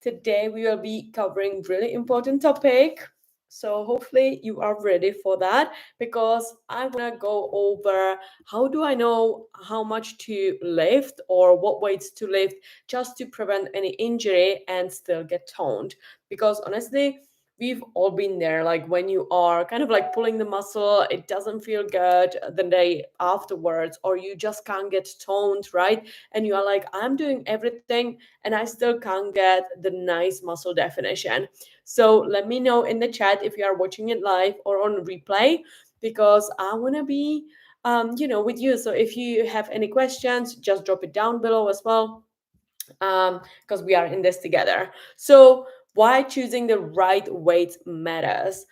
Today we will be covering really important topic. So hopefully you are ready for that because I want to go over how do I know how much to lift or what weights to lift just to prevent any injury and still get toned. Because honestly, we've all been there, like when you are kind of like pulling the muscle, it doesn't feel good the day afterwards, or you just can't get toned, right? And you are like, I'm doing everything and I still can't get the nice muscle definition. So let me know in the chat if you are watching it live or on replay, because I want to be with you. So if you have any questions, just drop it down below as well, because we are in this together. So why choosing the right weight matters.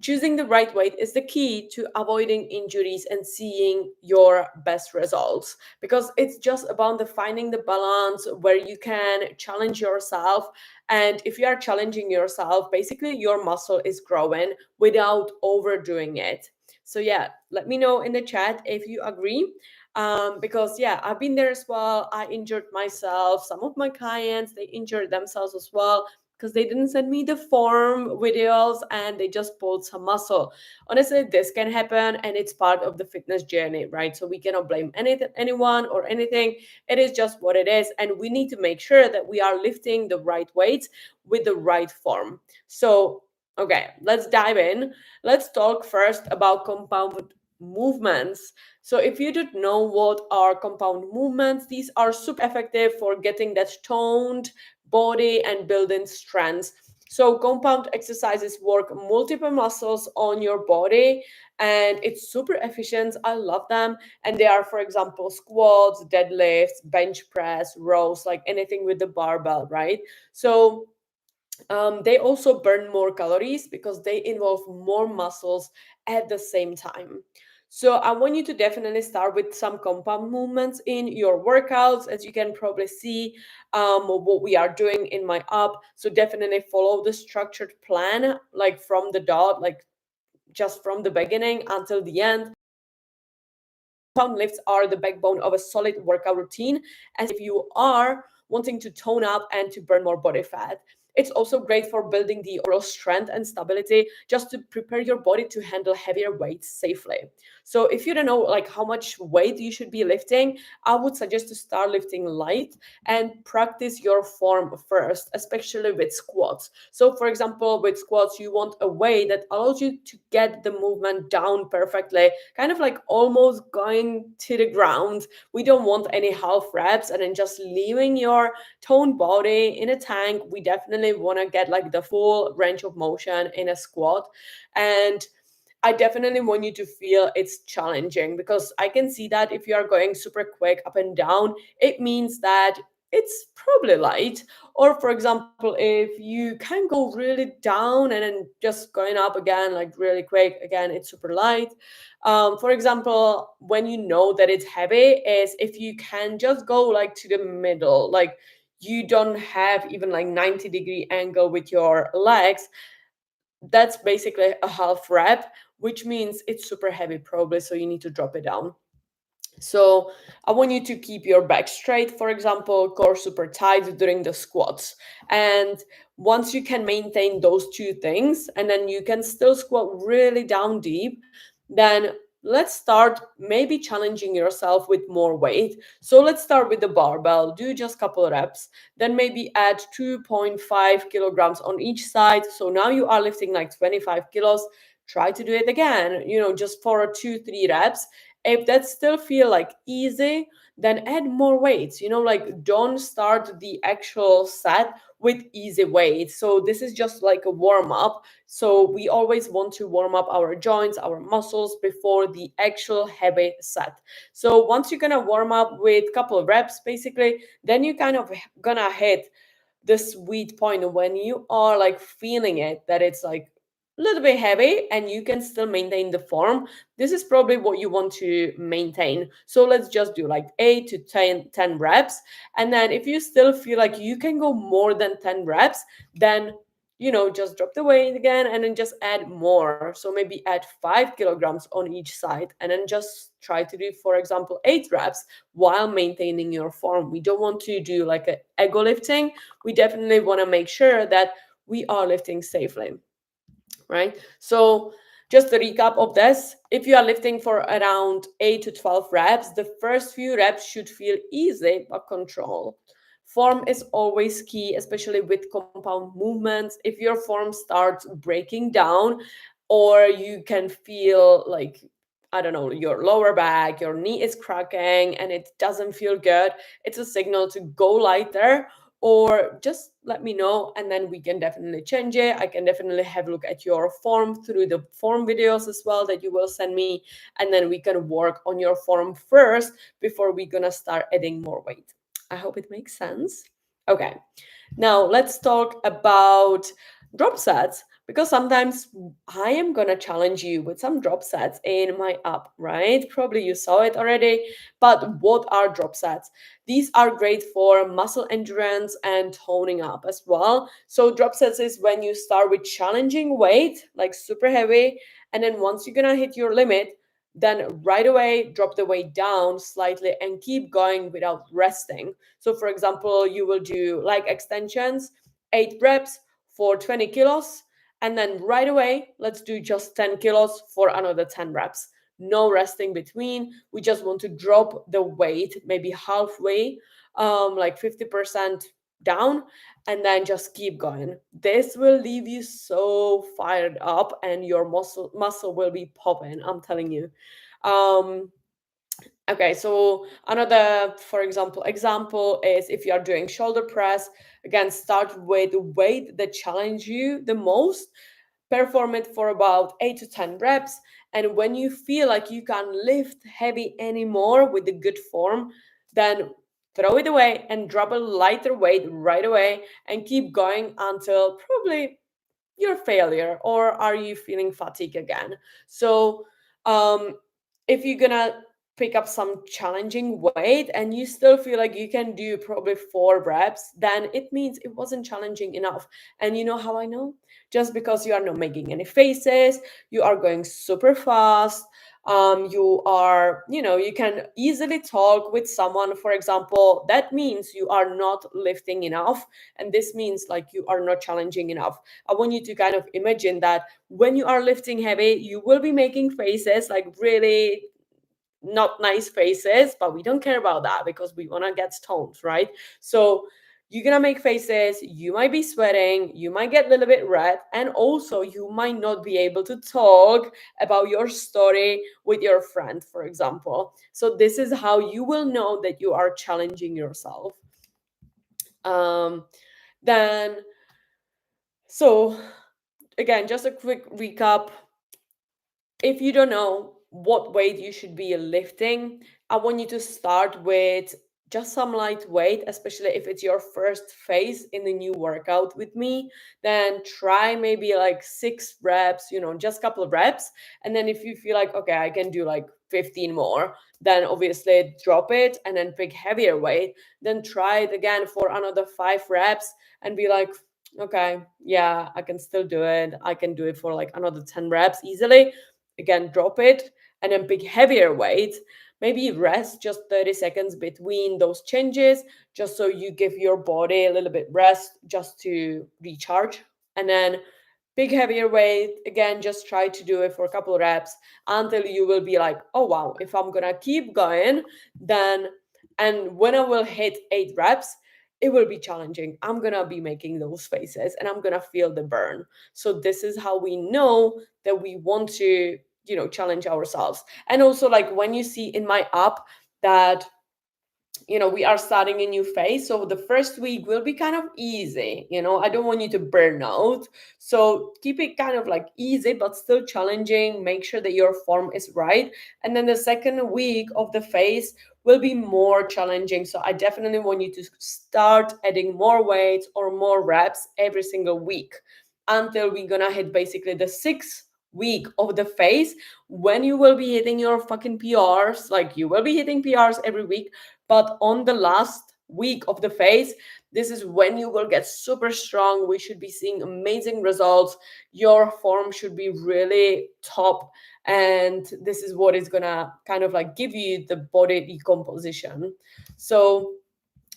Choosing the right weight is the key to avoiding injuries and seeing your best results, because it's just about the finding the balance where you can challenge yourself. And if you are challenging yourself, basically your muscle is growing without overdoing it. So yeah, let me know in the chat if you agree. Because yeah, I've been there as well. I injured myself. Some of my clients, they injured themselves as well because they didn't send me the form videos and they just pulled some muscle. Honestly, this can happen and it's part of the fitness journey, right? So we cannot blame anyone or anything. It is just what it is. And we need to make sure that we are lifting the right weights with the right form. So, okay, let's dive in. Let's talk first about compound movements. So if you don't know what are compound movements, these are super effective for getting that toned body and building strength. So compound exercises work multiple muscles on your body and it's super efficient. I love them. And they are, for example, squats, deadlifts, bench press, rows, like anything with the barbell, right? So they also burn more calories because they involve more muscles at the same time. So I want you to definitely start with some compound movements in your workouts, as you can probably see what we are doing in my app. So definitely follow the structured plan, like from the dot, like just from the beginning until the end. Compound lifts are the backbone of a solid workout routine, as if you are wanting to tone up and to burn more body fat. It's also great for building the overall strength and stability, just to prepare your body to handle heavier weights safely. So if you don't know like how much weight you should be lifting, I would suggest to start lifting light and practice your form first, especially with squats. So for example, with squats, you want a weight that allows you to get the movement down perfectly, kind of like almost going to the ground. We don't want any half reps and then just leaving your toned body in a tank. We definitely want to get like the full range of motion in a squat. And I definitely want you to feel it's challenging, because I can see that if you are going super quick up and down, it means that it's probably light. Or for example, if you can go really down and then just going up again, like really quick, again, it's super light. For example, when you know that it's heavy, is if you can just go like to the middle, like you don't have even like 90-degree angle with your legs. That's basically a half rep, which means it's super heavy probably, so you need to drop it down. So I want you to keep your back straight, for example, core super tight during the squats. And once you can maintain those two things, and then you can still squat really down deep, then let's start maybe challenging yourself with more weight. So let's start with the barbell, do just a couple reps, then maybe add 2.5 kilograms on each side. So now you are lifting like 25 kilos. Try to do it again, just for 2-3 reps. If that still feel like easy, then add more weights. Like don't start the actual set with easy weights. So this is just like a warm up. So we always want to warm up our joints, our muscles before the actual heavy set. So once you're gonna warm up with a couple of reps, basically, then you kind of gonna hit the sweet point when you are like feeling it, that it's like a little bit heavy and you can still maintain the form. This is probably what you want to maintain. So let's just do like 8 to 10 reps. And then if you still feel like you can go more than 10 reps, then just drop the weight again and then just add more. So maybe add 5 kilograms on each side and then just try to do, for example, 8 reps while maintaining your form. We don't want to do like a ego lifting. We definitely want to make sure that we are lifting safely, right? So just a recap of this, if you are lifting for around 8 to 12 reps, the first few reps should feel easy but controlled. Form is always key, especially with compound movements. If your form starts breaking down, or you can feel like, I don't know, your lower back, your knee is cracking and it doesn't feel good, it's a signal to go lighter, or just let me know and then we can definitely change it. I can definitely have a look at your form through the form videos as well that you will send me, and then we can work on your form first before we're gonna start adding more weight. I hope it makes sense. Okay, now let's talk about drop sets, because sometimes I am gonna challenge you with some drop sets in my app, right? Probably you saw it already, but what are drop sets? These are great for muscle endurance and toning up as well. So drop sets is when you start with challenging weight, like super heavy, and then once you're gonna hit your limit, then right away drop the weight down slightly and keep going without resting. So, for example, you will do leg extensions, 8 reps for 20 kilos, and then right away, let's do just 10 kilos for another 10 reps. No resting between. We just want to drop the weight maybe halfway, like 50% down, and then just keep going. This will leave you so fired up, and your muscle will be popping. I'm telling you. Um, Okay, so another, for example is if you are doing shoulder press, again, start with the weight that challenge you the most, perform it for about 8 to 10 reps, and when you feel like you can't lift heavy anymore with the good form, then throw it away and drop a lighter weight right away and keep going until probably your failure, or are you feeling fatigue again. So um if you're gonna pick up some challenging weight and you still feel like you can do probably 4 reps, then it means it wasn't challenging enough. And you know how I know? Just because you are not making any faces, you are going super fast, you are, you can easily talk with someone, for example, that means you are not lifting enough, and this means like you are not challenging enough. I want you to kind of imagine that when you are lifting heavy, you will be making faces, like really not nice faces, but we don't care about that because we want to get toned, right? So you're gonna make faces, you might be sweating, you might get a little bit red, and also you might not be able to talk about your story with your friend, for example. So this is how you will know that you are challenging yourself. Um, then, so again, just a quick recap. If you don't know what weight you should be lifting, I want you to start with just some light weight, especially if it's your first phase in the new workout with me. Then try maybe like 6 reps, just a couple of reps. And then if you feel like, okay, I can do like 15 more, then obviously drop it and then pick heavier weight. Then try it again for another 5 reps and be like, okay, yeah, I can still do it. I can do it for like another 10 reps easily. Again, drop it and then pick heavier weight. Maybe rest just 30 seconds between those changes, just so you give your body a little bit rest just to recharge. And then pick heavier weight. Again, just try to do it for a couple of reps until you will be like, oh wow, if I'm gonna keep going, then, and when I will hit 8 reps, it will be challenging. I'm gonna be making those faces and I'm gonna feel the burn. So this is how we know that we want to, challenge ourselves. And also, like when you see in my app that we are starting a new phase, so the first week will be kind of easy. I don't want you to burn out, so keep it kind of like easy but still challenging. Make sure that your form is right, and then the second week of the phase will be more challenging. So I definitely want you to start adding more weights or more reps every single week until we're gonna hit basically the 6th week of the phase, when you will be hitting your fucking PRs. Like you will be hitting PRs every week, but on the last week of the phase, This is when you will get super strong. We should be seeing amazing results. Your form should be really top, and this is what is gonna kind of like give you the body decomposition. So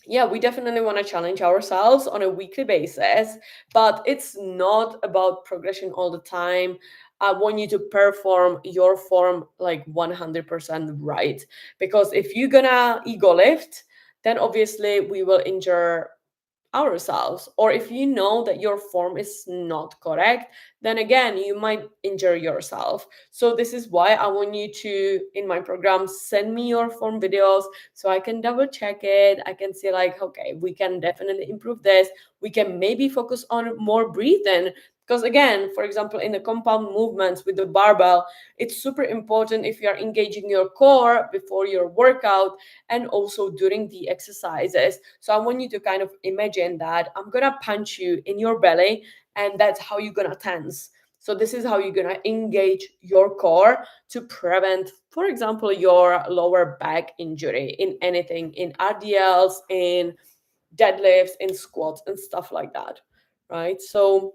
yeah, we definitely want to challenge ourselves on a weekly basis, but it's not about progression all the time. I want you to perform your form like 100% right. Because if you're gonna ego lift, then obviously we will injure ourselves. Or if you know that your form is not correct, then again you might injure yourself. So this is why I want you to, in my program, send me your form videos so I can double check it. I can say like, okay, we can definitely improve this. We can maybe focus on more breathing, because again, for example, in the compound movements with the barbell, it's super important if you are engaging your core before your workout and also during the exercises. So I want you to kind of imagine that I'm gonna punch you in your belly, and that's how you're gonna tense. So this is how you're gonna engage your core to prevent, for example, your lower back injury in anything, in RDLs, in deadlifts, in squats, and stuff like that. Right. So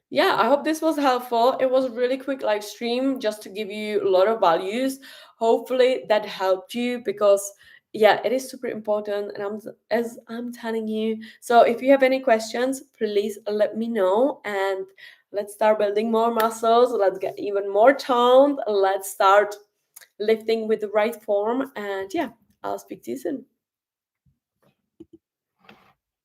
yeah, I hope this was helpful. It was a really quick live stream just to give you a lot of values. Hopefully that helped you, because yeah, it is super important, and as I'm telling you. So if you have any questions, please let me know, and let's start building more muscles. Let's get even more toned. Let's start lifting with the right form, and yeah, I'll speak to you soon.